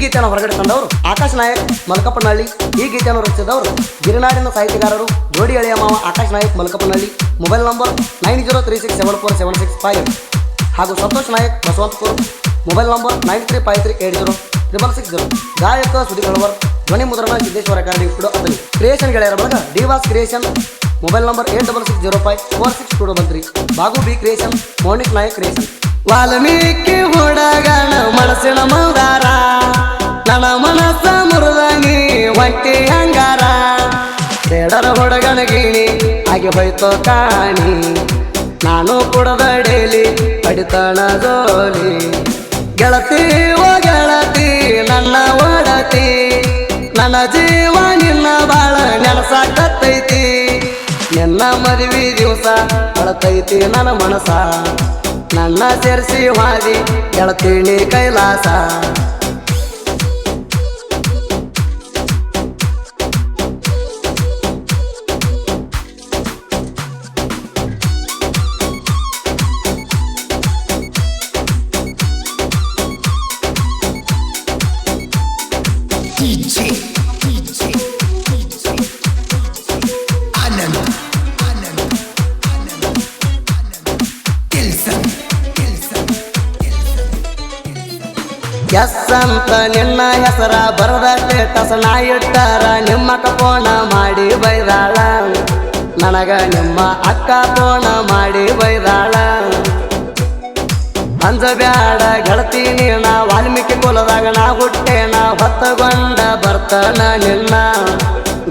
ಗೀತೆಯನ್ನು ಹೊರಗಡೆ ತಂದವರು ಆಕಾಶ್ ನಾಯಕ್ ಮಲ್ಕಪ್ಪನಹಳ್ಳಿ. ಈ ಗೀತೆಯನ್ನು ರಚಿಸಿದವರು ಗಿರಿನಾಡಿನ ಸಾಹಿತ್ಯಗಾರರು ಜೋಡಿ ಹಳೆಯ ಮಾವ ಆಕಾಶ್ ನಾಯಕ್ ಮಲ್ಕಪ್ಪನಹಳ್ಳಿ. ಮೊಬೈಲ್ ನಂಬರ್ 9036747658 ಹಾಗೂ ಸಂತೋಷ್ ನಾಯಕ್ ಬಸವಂತಪುರ. Mobile number 9353806660. ಗಾಯಕ ಸುದೀಪ್ ಹಳವರ್. ಧ್ವನಿ ಮುದ್ರಣ ಸಿದ್ದೇಶ್ವರ ಕಾರ್ಡಿ ಕೂಡ ಅತನಿ. ಕ್ರಿಯೇಷನ್ ಗೆಳೆಯರ ಬಳಗ ಡಿವಾಸ್ ಕ್ರಿಯೇಷನ್. Mobile number 8660546213. ಬಾಗು B creation. Mounik Nayak creation. Valmiki ಹುಡುಗನ ಮನಸ್ಸಿನ ಮಂದಾರ, ನನ್ನ ಮನಸ್ಸ ಮುರಿದನಿ ಹೊಟ್ಟಿ ಹಂಗಾರ. ಬೇಡರ ಹುಡುಗನ ಗೀಣಿ ಆಗಿ ಹೋಯ್ತೋ ಕಾಣಿ, ನಾನು ಕುಡದ ಡೇಲಿ ಪಡಿತಣ ಜೋಲಿ. ಗೆಳತಿ ಓ ಗೆಳತಿ ನನ್ನ ಒಡತಿ, ನನ್ನ ಜೀವ ನಿನ್ನ ಬಾಳ ನೆನಸಾಕತ್ತೈತಿ. ನಿನ್ನ ಮದುವೆ ದಿವಸ ಅಳತೈತಿ ನನ್ನ ಮನಸ, ನನ್ನ ಸೇರಿಸಿ ಹಾದಿ ಗೆಳತೀನಿ ಕೈಲಾಸ. ಎಸ್ ಅಂತ ನಿನ್ನ ಹೆಸರ ಬರದ ಸ್ಟೇಟಸ್ ನಾ ಇಟ್ಟಾರ, ನಿಮ್ಮ ಫೋನ ಮಾಡಿ ಬೈದಾಳ. ನನಗ ನಿಮ್ಮ ಅಕ್ಕ ಫೋನ ಮಾಡಿ ಬೈದಾಳ. ಅಂಜಬ್ಯಾಡ ಗೆಳತಿ ನೀನ, ವಾಲ್ಮೀಕಿ ಕುಲದಾಗ ನಾ ಹುಟ್ಟೇನ. ಹೊತ್ತಗೊಂಡ ಬರ್ತನ ನಿನ್ನ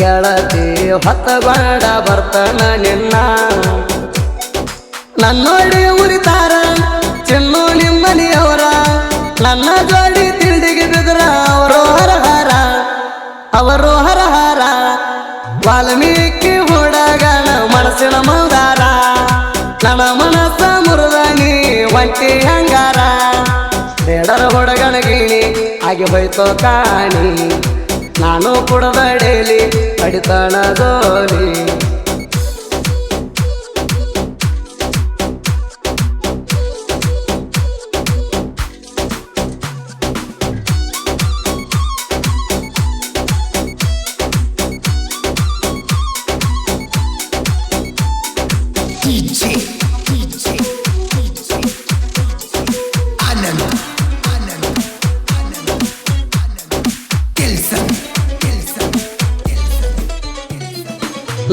ಗೆಳತಿ, ಹೊತ್ತಗೊಂಡ ಬರ್ತನ ನಿನ್ನ. ನನ್ನೋಡಿ ಉರಿತಾರ ಚಿನ್ನು ನಿಮ್ಮನಿಯವರ, ನನ್ನ ಜೋಡಿ ತಿಂಡಿಗೆ ಬಿದ್ರ ಅವರು ಹರಹರ, ಅವರು ಹರಹರ. ವಾಲ್ಮೀಕಿ ಹುಡುಗನ ಮನಸ್ಸಿನ ಮಂದಾರ, ನನ್ನ ಮನಸ್ಸ ಮುರಿದನಿ ಒಂಟಿ ಹಂಗಾರ. ಬೇಡರ ಹುಡುಗನ ಗೀಣಿ ಆಗಿ ಹೋಯ್ತೋ ಕಾಣಿ, ನಾನು ಕುಡದ ಡೇಲಿ ಪಡಿತಣ ಜೋಲಿ.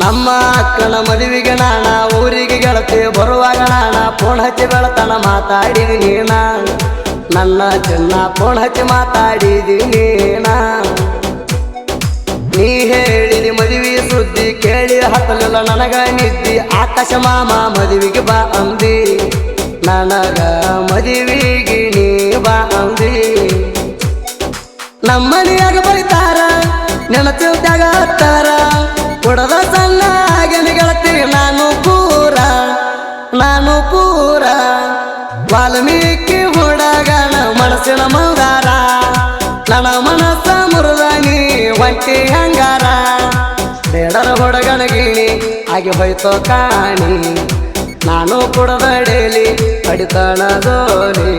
ನಮ್ಮ ಅಕ್ಕನ ಮದುವೆಗೆ ನಾನ ಊರಿಗೆ ಗೆಳತಿ ಬರುವಾಗ ನಾನ ಫೋನ್ ಹಚ್ಚಿ ಬೆಳತನ ಮಾತಾಡಿದಿ ನೀನ. ನನ್ನ ಚಿನ್ನ ಫೋನ್ ಹಚ್ಚಿ ಮಾತಾಡಿದಿ ನೀನ. ನೀ ಹೇಳಿದಿ ಮದುವೆ ಸುದ್ದಿ ಕೇಳಿ ಹತ್ತಲಿಲ್ಲ ನನಗ ನಿದ್ದಿ. ಆಕಾಶ ಮಾಮ ಮದುವೆಗೆ ಬಾ ಅಂದಿ, ನನಗ ಮದುವೆಗೆ ನೀ ಬಾ ಅಂದಿ. ನಮ್ಮನೆಯಾಗ ಬೈತಾರ ನೆನ ಚಿಂತ್ಯಾಗ ಹತ್ತಾರ, ಕುಡದ ಸಣ್ಣ ಆಗಿನ ಗೆಳತಿ ನಾನು ಪೂರ, ನಾನು ಪೂರ. ವಾಲ್ಮೀಕಿ ಹುಡುಗನ ಮನಸ್ಸಿನ ಮಂದಾರ, ನನ್ನ ಮನಸ್ಸ ಮುರಿದನಿ ಒಂಟಿ ಹಂಗಾರ. ಬೇಡರ ಹುಡುಗನ ಗೀಣಿ ಆಗಿ ಹೋಯ್ತೋ ಕಾಣಿ, ನಾನು ಕುಡದ ಡೇಲಿ ಪಡಿತಣ ಜೋಲಿ.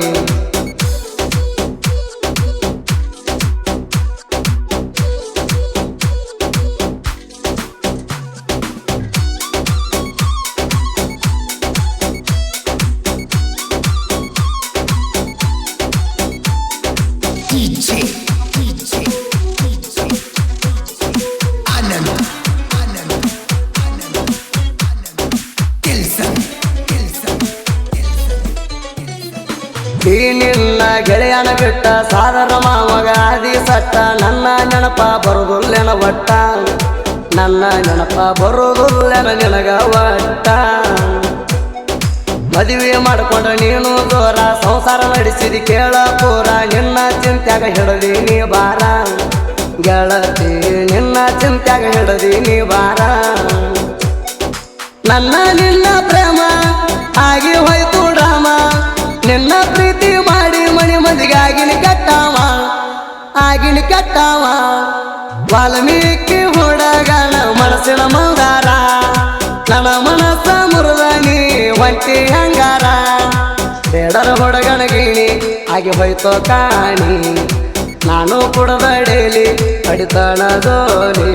ಈ ನಿನ್ನ ಗೆಳೆಯನ ಬಿಟ್ಟ ಸಾದರ ಮಾವಗ ಆದಿ ಸಟ್ಟ. ನನ್ನ ನೆನಪ ಬರುದಿಲ್ಲೆನ ಒಟ್ಟ, ನನ್ನ ನೆನಪ ಬರುದಿಲ್ಲೆನ ನಿನಗ ಒಟ್ಟ. ಮದುವೆ ಮಾಡ್ಕೊಂಡ್ರ ನೀನು ದೂರ, ಸಂಸಾರ ನಡೆಸಿದಿ ಕೇಳ ಪೂರ. ನಿನ್ನ ಚಿಂತ್ಯಾಗ ಹಿಡದಿ ನೀ ಬಾರ ಗೆಳತಿ, ನಿನ್ನ ಚಿಂತ್ಯಾಗ ಹಿಡದಿ ನೀ ಬಾರ. ನನ್ನ ನಿನ್ನ ಪ್ರೇಮ ಆಗಿ ಹೋಯ್ತು ಡ್ರಾಮ, ನಿನ್ನ ಪ್ರೀತಿ ಮಾಡಿ ಮಣಿ ಮಂದಿಗೆ ಆಗಿನ ಕೆಟ್ಟವ, ಆಗಿನ ಕೆಟ್ಟವ. ವಾಲ್ಮೀಕಿ ಹುಡುಗನ ಮನಸ್ಸಿನ ಮಂದಾರ, ನನ್ನ ಮನಸ್ಸ ಮುರಿದನಿ ಒಂಟಿ ಹಂಗಾರ. ಬೇಡರ ಹುಡುಗನ ಗೀಣಿ ಆಗಿ ಹೋಯ್ತೋ ಕಾಣಿ, ನಾನು ಕುಡದ ಡೇಲಿ ಅಡಿತಾಣ ಜೋಲಿ.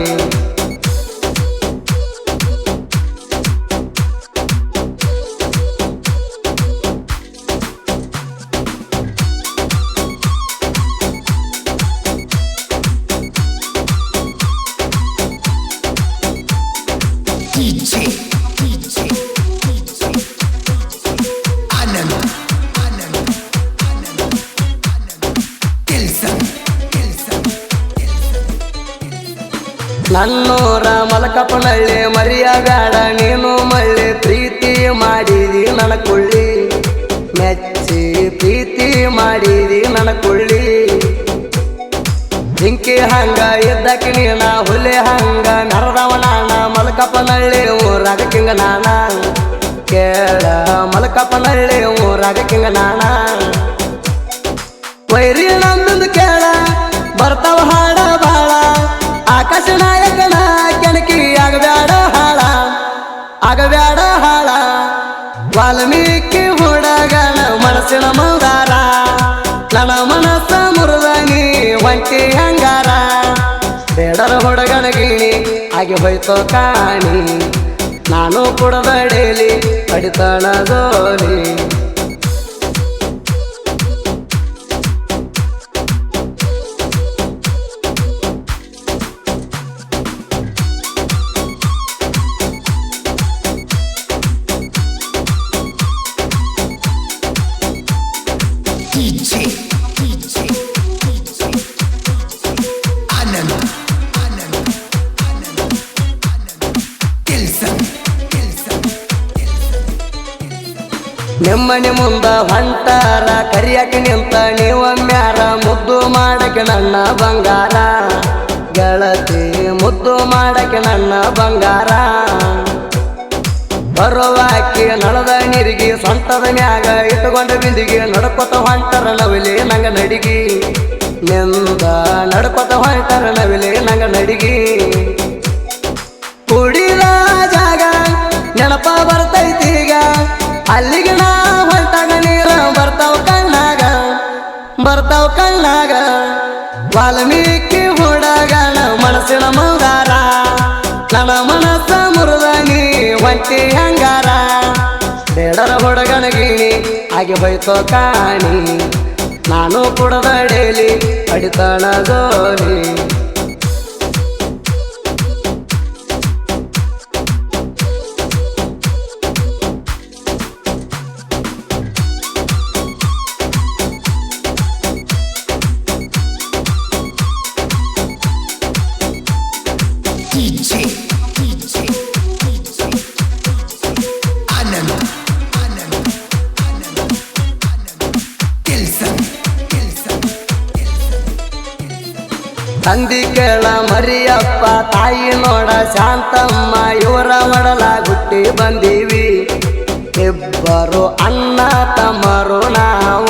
ನನ್ನೂರ ಮಲಕಪ್ಪನಳ್ಳಿ ಮರಿಯ ಬ್ಯಾಡ ನೀನು ಮಳ್ಳಿ, ಪ್ರೀತಿ ಮಾಡಿದಿ ನನ್ನ ಕೊಳ್ಳಿ ಮೆಚ್ಚಿ ಪ್ರೀತಿ ಮಾಡಿದಿ ನನ್ನ ಕೊಳ್ಳಿ. ಜಿಂಕಿ ಹಂಗ ಇದ್ದಕ್ಕೆ ನೀನ ಹುಲಿ ಹಂಗ ನರದವ ನಾನ, ಮಲಕಪ್ಪನಳ್ಳಿ ಊರಾಗ ಕಿಂಗ ನಾನ. ಕೇಳ ಮಲಕಪ್ಪನಳ್ಳಿ ಊರಾಗ ಕಿಂಗ ನಾನ. ವೈರಿ ನಂದು ಕೇಳ ಬರ್ತಾವ ಹಾಡ ಬಾಳ, ಆಕಾಶ ನಾಯಕನ ಕೆಣಕಿ ಆಗಬ್ಯಾಡ ಹಾಳ, ಆಗಬ್ಯಾಡ ಹಾಳ. ವಾಲ್ಮೀಕಿ ಹುಡುಗನ ಮನಸ್ಸಿನ ಮಂದಾರ, ನನ್ನ ಮನಸ್ಸ ಮುರುದನಿ ಒಂಟಿ ಹಂಗಾರ. ಬೇಡರ ಹುಡುಗನ ಗಿಣಿ ಆಗಿ ಹೋಯ್ತೋ ಕಾಣಿ, ನಾನು ಕುಡದ ಡೇಲಿ ಅಡಿತಾಣ ಜೋಲಿ. ನಿಮ್ಮನೆ ಮುಂದ ಹೊಂಟಾರ ಕರಿಯಕ್ಕೆ ನಿಂತ ನೀವಮ್ಯಾರ, ಮುದ್ದು ಮಾಡಕ್ಕೆ ನನ್ನ ಬಂಗಾರ ಗೆಳತಿ, ಮುದ್ದು ಮಾಡಕ್ಕೆ ನನ್ನ ಬಂಗಾರ. ಬರುವಾಕಿ ನಳದ ನೀರಿಗೆ ಸೊಂಟದ ಮ್ಯಾಗ ಇಟ್ಟುಕೊಂಡ ಬಿಂದಿಗೆ, ನಡ್ಕೊತ ಹೊಂಟರ ನವಿಲೆ ನಂಗ ನಡಿಗಿ ನಿಂದ, ನಡ್ಕೊತ ಹೊಂಟರ ನವಿಲೆ ನಂಗ ನಡಿಗಿ. ಕುಡಿದ ಜಾಗ ನೆನಪ ಬರ್ತೈತೀಗ, ಅಲ್ಲಿಗೆ ನಾ ಹೊಂಟಾಗ ನೀರ ಬರ್ತಾವ ಕಣ್ಣಾಗ, ಬರ್ತಾವ ಕಣ್ಣಾಗ. ವಾಲ್ಮೀಕಿ ಹುಡುಗನ ಮನಸ್ಸಿನ ಮಂದಾರ, ನನ್ನ ಮನಸ್ಸ ಮುರುದನಿ ಒಂಟಿ ಹಂಗಾರ. ಬೇಡರ ಹುಡುಗನ ಗಿಣಿ ಆಗಿ ಹೋಯ್ತೋ ಕಾಣಿ, ನಾನು ಕುಡದ ಡೇಲಿ ಅಡಿತಾಣ ಜೋಲಿ. ತಂದಿ ಕೇಳ ಮರಿಯಪ್ಪ ತಾಯಿ ನೋಡ ಶಾಂತಮ್ಮ, ಇವರ ಮಡಲ ಗುಟ್ಟಿ ಬಂದೀವಿ ಇಬ್ಬರು ಅಣ್ಣ ತಮ್ಮರು ನಾವ.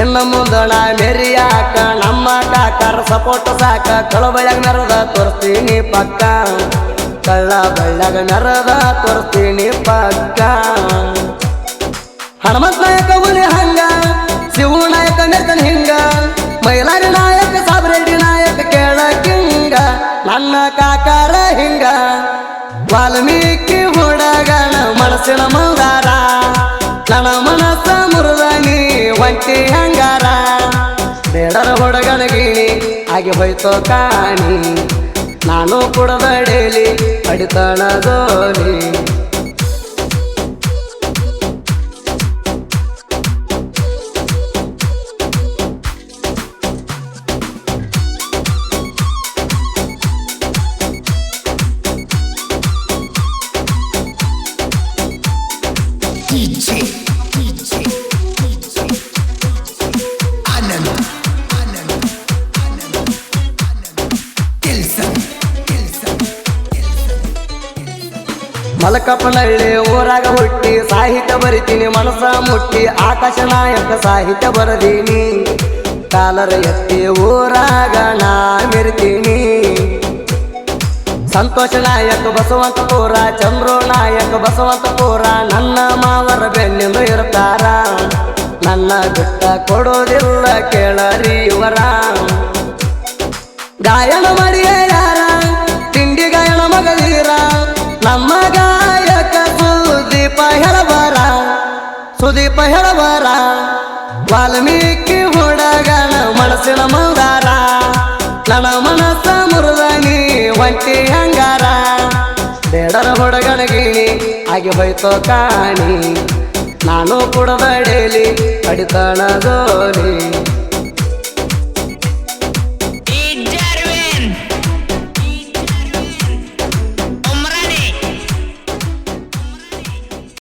ಇನ್ನು ಮುಂದಣ ಮೆರಿಯಾಕ ನಮ್ಮ ಕಾಕರ ಸಪೋರ್ಟ್ ಸಾಕ, ಕಳಬಳ್ಯಾಗ ಮೆರದ ತೋರಿಸ್ತೀನಿ ಪಕ್ಕ, ಕಳ್ಳ ಬಳ್ಯಾಗ ಮೆರದ ತೋರಿಸ್ತೀನಿ ಪಕ್ಕ. ಹನುಮಂತ ನಾಯಕ ಹುಲಿ ಹಂಗ, ಶಿವ ನಾಯಕ ಮೆರ್ತನ ಹಿಂಗ, ಮೈಲಾರಿ ನಾಯಕ ಸಾಬ್ರೆಡ್ಡಿ ನಾಯಕ ಕೇಳ ಕಿಂಗ, ನನ್ನ ಕಾಕಾರ ಹಿಂಗ. ವಾಲ್ಮೀಕಿ ಹುಡುಗನ ಮನಸ್ಸಿನ ಮಂದಾರ, ನನ್ನ ಮನಸ್ಸ ಮುರುದನಿ ಒಂಟಿ ಹಂಗಾರ. ಬೇಡರ ಹುಡುಗನ ಗಿಣಿ ಆಗಿ ಹೋಯ್ತೋ ಕಾಣಿ, ನಾನು ಕುಡದ ಡೇಲಿ ಅಡಿತಾಣ ಜೋಲಿ. ಮಲಕಪ್ಪನಹಳ್ಳಿ ಊರಾಗ ಹುಟ್ಟಿ ಸಾಹಿತ್ಯ ಬರಿತೀನಿ ಮನಸ ಮುಟ್ಟಿ, ಆಕಾಶ ನಾಯಕ ಸಾಹಿತ್ಯ ಬರದೀನಿ, ಕಾಲರ ಎತ್ತಿ ಊರಾಗ ನಾ ಮೆರಿತೀನಿ. ಸಂತೋಷ ನಾಯಕ ಬಸವಂತಪುರ, ಚಂದ್ರು ನಾಯಕ ಬಸವಂತಪುರ, ನನ್ನ ಮಾವರ ಬೆನ್ನಿಂದ ಇರ್ತಾರ. ನನ್ನ ಬಿಟ್ಟ ಕೊಡೋದಿಲ್ಲ ಕೇಳರಿ ಇವರ ಗಾಯನ ಮಾಡಿಯ ಯಾರ ತಿಂಡಿ ಗಾಯನ ಮಗದೀರ ನಮ್ಮ ಗಾಯಕ ಸುದೀಪ ಹೇಳಬಾರ ವಾಲ್ಮೀಕಿ ಹುಡುಗನ ಮನಸ್ಸಿನ ಮಂದಾರ ನನ್ನ ಮನಸ್ಸ ಮುರುದನಿ ಒಂಟಿ ಹಂಗಾರ ಬೇಡರ ಹುಡುಗನ ಗಿಣಿ ಆಗಿ ಹೋಯ್ತೋ ಕಾಣಿ ನಾನು ಕುಡದ ಡೇಲಿ ಅಡಿತಣ ಗೋಲಿ